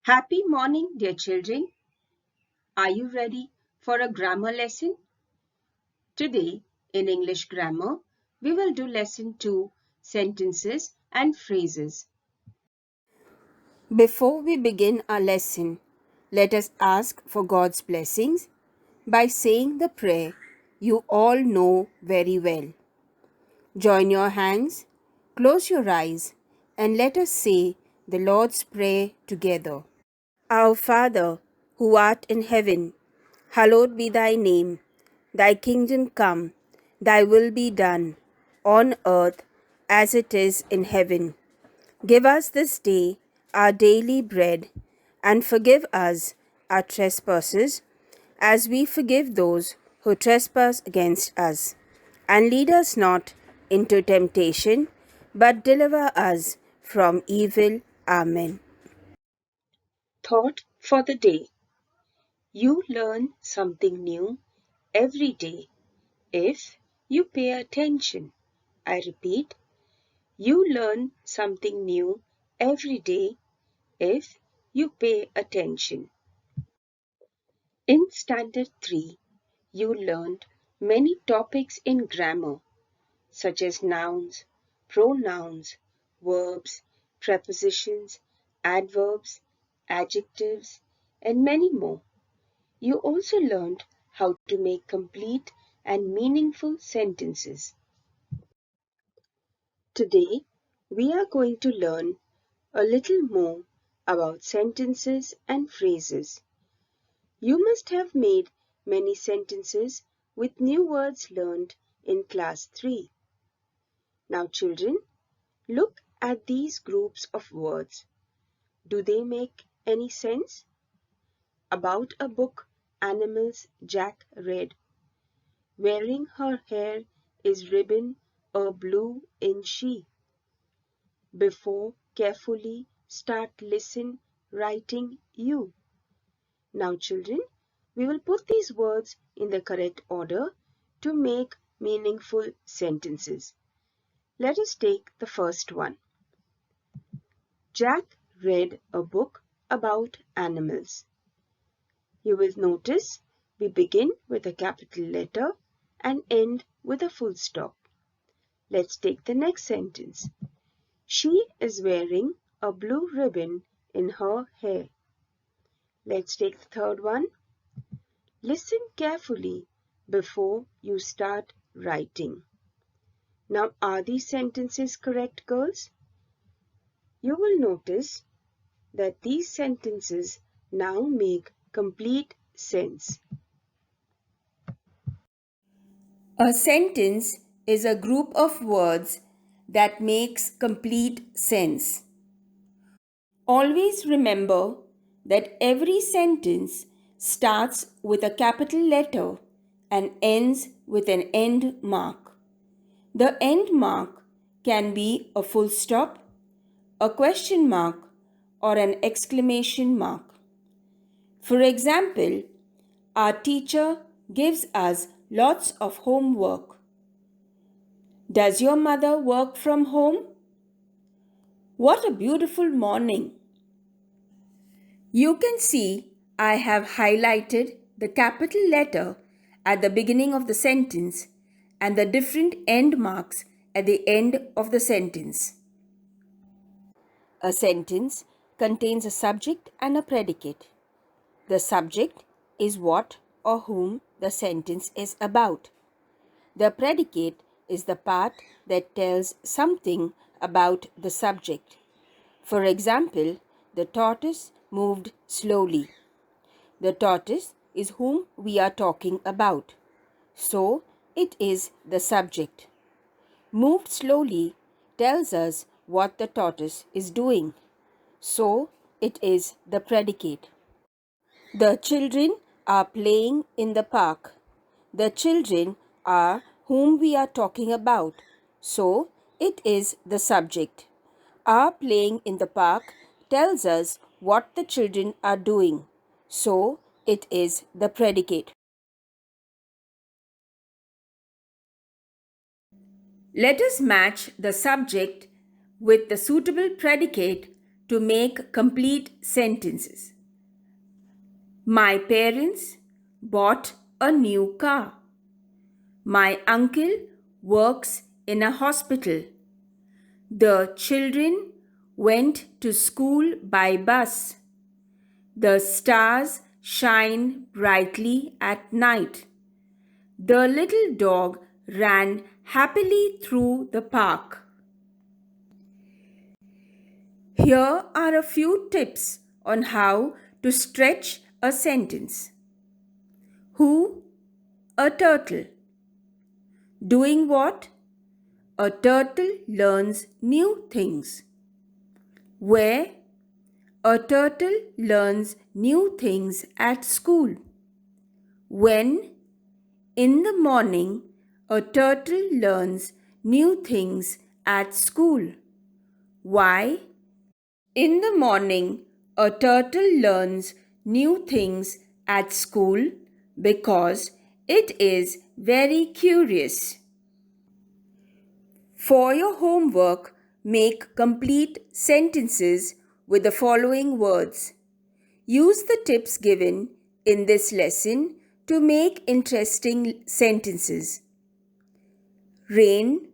Happy morning, dear children. Are you ready for a grammar lesson? Today, in English grammar, we will do lesson 2, sentences and phrases. Before we begin our lesson, let us ask for God's blessings by saying the prayer you all know very well. Join your hands, close your eyes, and let us say the Lord's Prayer together. Our Father, who art in heaven, hallowed be thy name. Thy kingdom come, thy will be done, on earth as it is in heaven. Give us this day our daily bread, and forgive us our trespasses, as we forgive those who trespass against us. And lead us not into temptation, but deliver us from evil. Amen. Thought for the day. You learn something new every day if you pay attention. I repeat, you learn something new every day if you pay attention. In Standard 3, you learned many topics in grammar, such as nouns, pronouns, verbs, prepositions, adverbs, adjectives, and many more. You also learned how to make complete and meaningful sentences. Today, we are going to learn a little more about sentences and phrases. You must have made many sentences with new words learned in class 3. Now, children, look at these groups of words. Do they make any sense? About a book animals Jack read. Wearing her hair is ribbon a blue in she. Before carefully start listen writing you. Now, children, we will put these words in the correct order to make meaningful sentences. Let us take the first one. Jack read a book about animals. You will notice we begin with a capital letter and end with a full stop. Let's take the next sentence. She is wearing a blue ribbon in her hair. Let's take the third one. Listen carefully before you start writing. Now, are these sentences correct, girls? You will notice that these sentences now make complete sense. A sentence is a group of words that makes complete sense. Always remember that every sentence starts with a capital letter and ends with an end mark. The end mark can be a full stop, a question mark, or an exclamation mark. For example, our teacher gives us lots of homework. Does your mother work from home? What a beautiful morning! You can see I have highlighted the capital letter at the beginning of the sentence and the different end marks at the end of the sentence. A sentence contains a subject and a predicate. The subject is what or whom the sentence is about. The predicate is the part that tells something about the subject. For example, the tortoise moved slowly. The tortoise is whom we are talking about. So, it is the subject. Moved slowly tells us what the tortoise is doing. So, it is the predicate. The children are playing in the park. The children are whom we are talking about. So, it is the subject. Are playing in the park tells us what the children are doing. So, it is the predicate. Let us match the subject with the suitable predicate to make complete sentences. My parents bought a new car. My uncle works in a hospital. The children went to school by bus. The stars shine brightly at night. The little dog ran happily through the park. Here are a few tips on how to stretch a sentence. Who? A turtle. Doing what? A turtle learns new things. Where? A turtle learns new things at school. When? In the morning, a turtle learns new things at school. Why? In the morning, a turtle learns new things at school because it is very curious. For your homework, make complete sentences with the following words. Use the tips given in this lesson to make interesting sentences. Rain,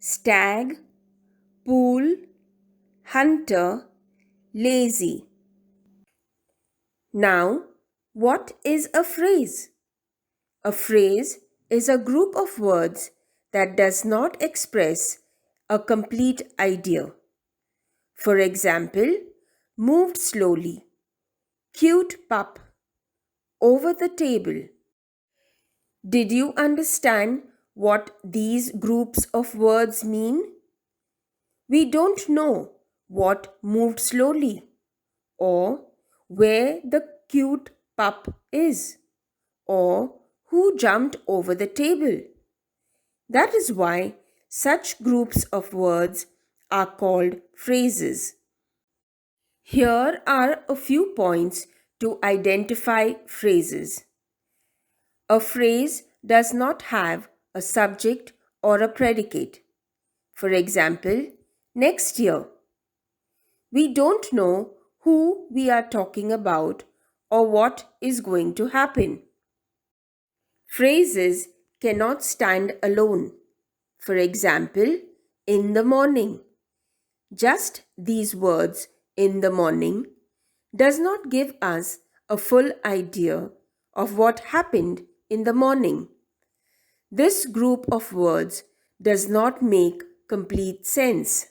stag, pool, hunter, lazy. Now, what is a phrase? A phrase is a group of words that does not express a complete idea. For example, moved slowly, cute pup, over the table. Did you understand what these groups of words mean? We don't know what moved slowly or where the cute pup is or who jumped over the table. That is why such groups of words are called phrases. Here are a few points to identify phrases. A phrase does not have a subject or a predicate. For example, next year. We don't know who we are talking about or what is going to happen. Phrases cannot stand alone. For example, in the morning. Just these words, in the morning, does not give us a full idea of what happened in the morning. This group of words does not make complete sense.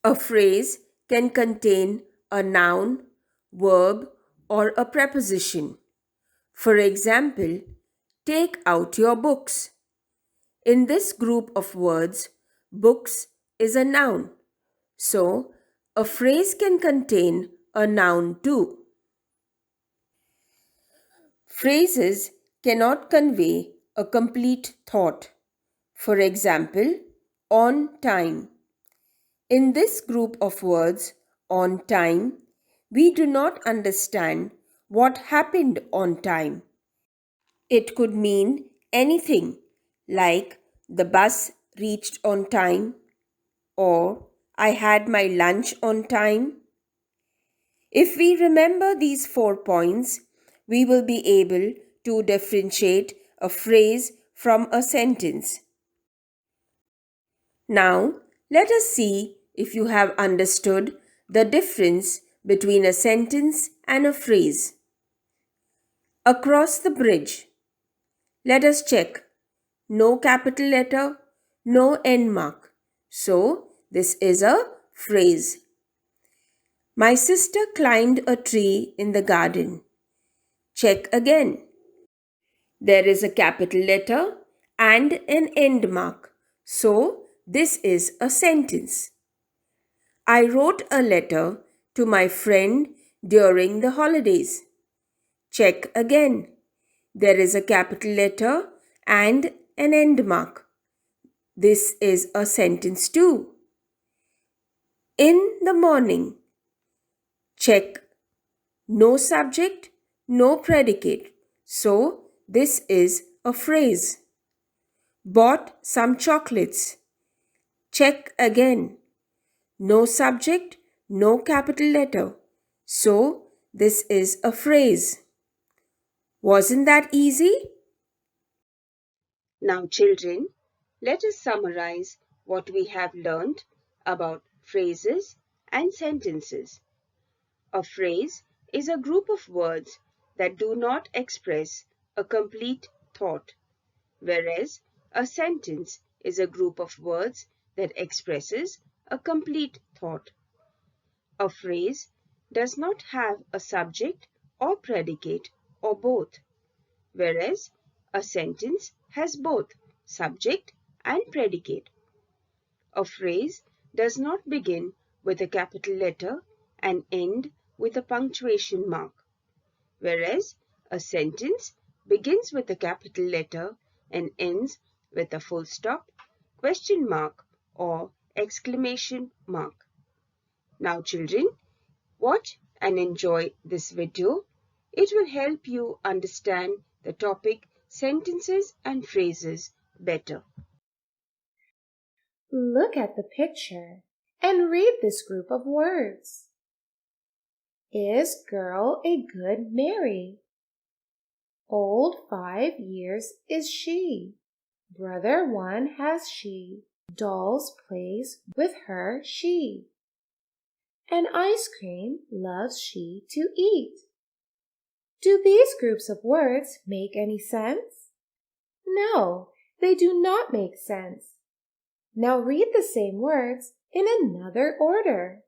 A phrase can contain a noun, verb, or a preposition. For example, take out your books. In this group of words, books is a noun. So, a phrase can contain a noun too. Phrases cannot convey a complete thought. For example, on time. In this group of words, on time, we do not understand what happened on time. It could mean anything like the bus reached on time or I had my lunch on time. If we remember these 4 points, we will be able to differentiate a phrase from a sentence. Now, let us see if you have understood the difference between a sentence and a phrase. Across the bridge. Let us check. No capital letter, no end mark. So, this is a phrase. My sister climbed a tree in the garden. Check again. There is a capital letter and an end mark. So, this is a sentence. I wrote a letter to my friend during the holidays. Check again. There is a capital letter and an end mark. This is a sentence too. In the morning. Check. No subject, no predicate. So, this is a phrase. Bought some chocolates. Check again. No subject, no capital letter. So, this is a phrase. Wasn't that easy? Now, children, let us summarize what we have learned about phrases and sentences. A phrase is a group of words that do not express a complete thought, whereas a sentence is a group of words that expresses a complete thought. A phrase does not have a subject or predicate or both, whereas a sentence has both subject and predicate. A phrase does not begin with a capital letter and end with a punctuation mark, whereas a sentence begins with a capital letter and ends with a full stop, question mark, or exclamation mark. Now, children, watch and enjoy this video. It will help you understand the topic sentences and phrases better. Look at the picture and read this group of words. Is girl a good Mary? Old 5 years is she. Brother 1 has she. Dolls plays with her she. And ice cream loves she to eat. Do these groups of words make any sense? No, they do not make sense. Now read the same words in another order.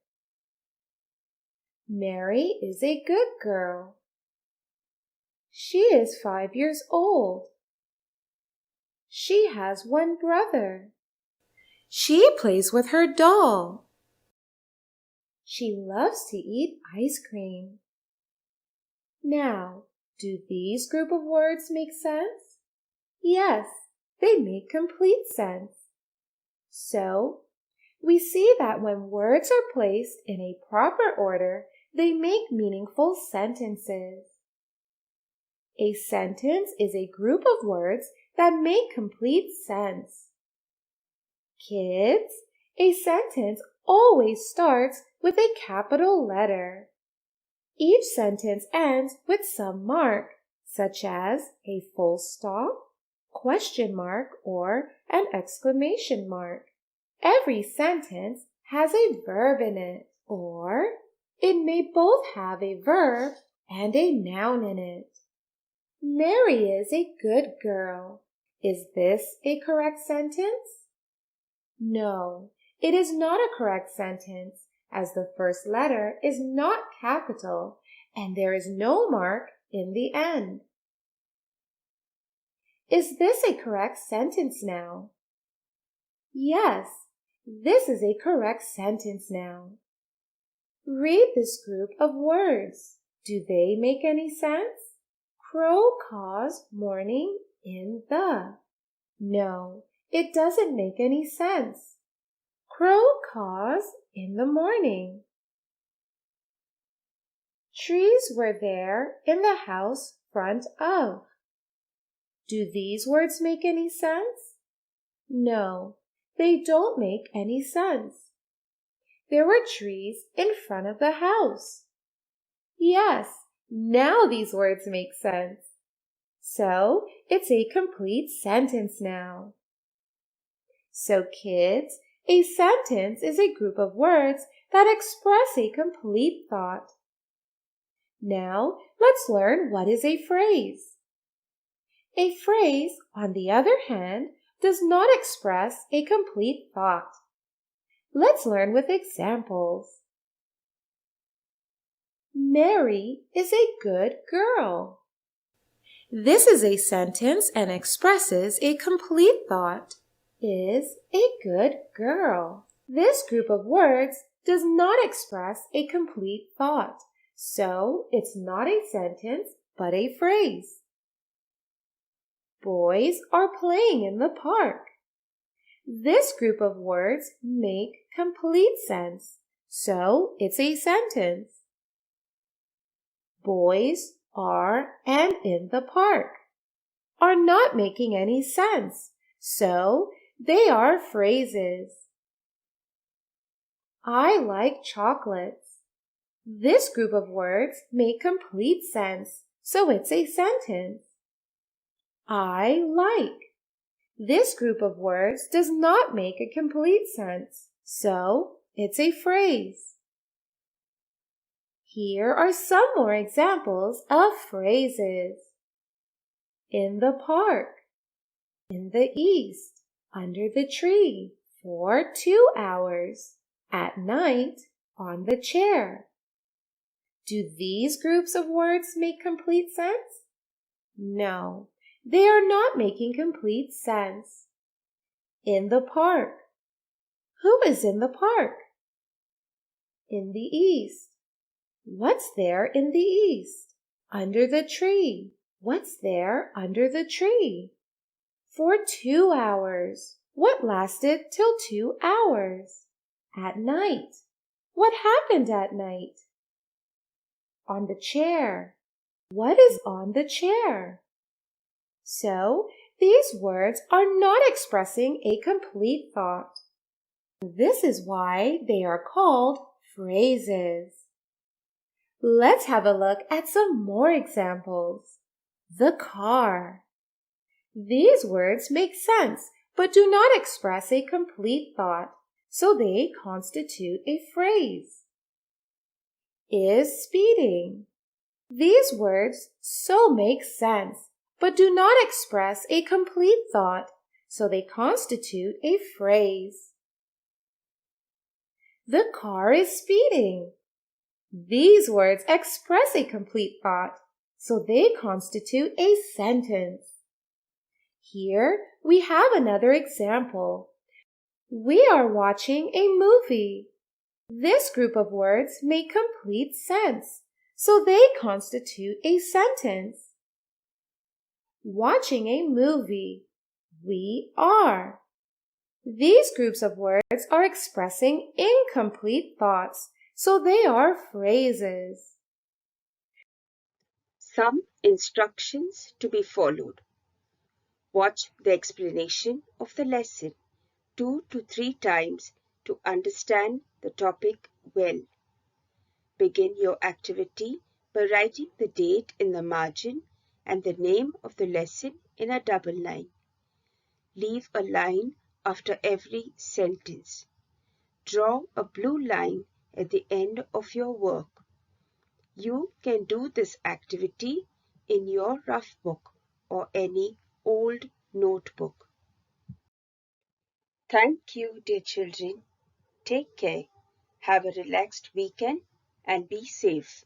Mary is a good girl. She is 5 years old. She has 1 brother. She plays with her doll. She loves to eat ice cream. Now, do these group of words make sense? Yes, they make complete sense. So, we see that when words are placed in a proper order, they make meaningful sentences. A sentence is a group of words that make complete sense. Kids, a sentence always starts with a capital letter. Each sentence ends with some mark, such as a full stop, question mark, or an exclamation mark. Every sentence has a verb in it, or it may both have a verb and a noun in it. Mary is a good girl. Is this a correct sentence? No, it is not a correct sentence, as the first letter is not capital and there is no mark in the end. Is this a correct sentence now? Yes, this is a correct sentence now. Read this group of words. Do they make any sense? Crow caws morning in the. No, it doesn't make any sense. Crow caws in the morning. Trees were there in the house front of. Do these words make any sense? No, they don't make any sense. There were trees in front of the house. Yes, now these words make sense. So it's a complete sentence now. So kids, a sentence is a group of words that express a complete thought. Now let's learn what is a phrase. A phrase, on the other hand, does not express a complete thought. Let's learn with examples. Mary is a good girl. This is a sentence and expresses a complete thought. Is a good girl. This group of words does not express a complete thought, so it's not a sentence but a phrase. Boys are playing in the park. This group of words make complete sense, so it's a sentence. Boys are and in the park are not making any sense, so they are phrases. I like chocolates. This group of words make complete sense, so it's a sentence. I like. This group of words does not make a complete sense, so it's a phrase. Here are some more examples of phrases. In the park, in the east, under the tree, for 2 hours, at night, on the chair. Do these groups of words make complete sense? No, they are not making complete sense. In the park. Who is in the park? In the east. What's there in the east? Under the tree. What's there under the tree? For 2 hours. What lasted till 2 hours? At night. What happened at night? On the chair. What is on the chair? So, these words are not expressing a complete thought. This is why they are called phrases. Let's have a look at some more examples. The car. These words make sense but do not express a complete thought, so they constitute a phrase. Is speeding. These words so make sense but do not express a complete thought, so they constitute a phrase. The car is speeding. These words express a complete thought, so they constitute a sentence. Here we have another example. We are watching a movie. This group of words make complete sense, so they constitute a sentence. Watching a movie. We are. These groups of words are expressing incomplete thoughts, so they are phrases. Some instructions to be followed. Watch the explanation of the lesson 2 to 3 times to understand the topic well. Begin your activity by writing the date in the margin and the name of the lesson in a double line. Leave a line after every sentence. Draw a blue line at the end of your work. You can do this activity in your rough book or any old notebook. Thank you, dear children. Take care. Have a relaxed weekend and be safe.